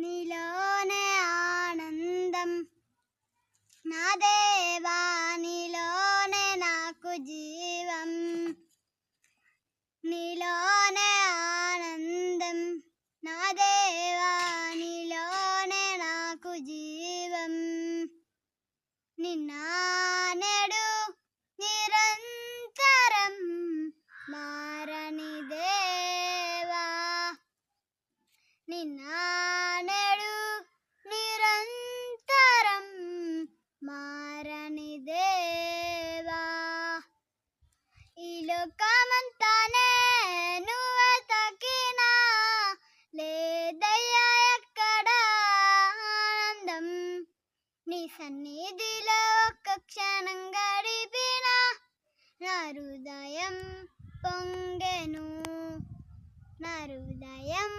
నీలోనే ఆనందం నా దేవా, నీలోనే నాకు జీవం, నీలోనే ఆనందం నా దేవా, నీలోనే నాకు జీవం. నిన్న నేడు నిరంతరం మారని దేవా, నిన్న నేడు నిరంతరం మారని దేవా. ఈ లోకమంతానే నువ్వే తాకినా లేదయ్యా ఎక్కడ ఆనందం, నీ సన్నిధిలో ఒక్క క్షణం గడిపిన నా హృదయం పొంగెను, నా హృదయం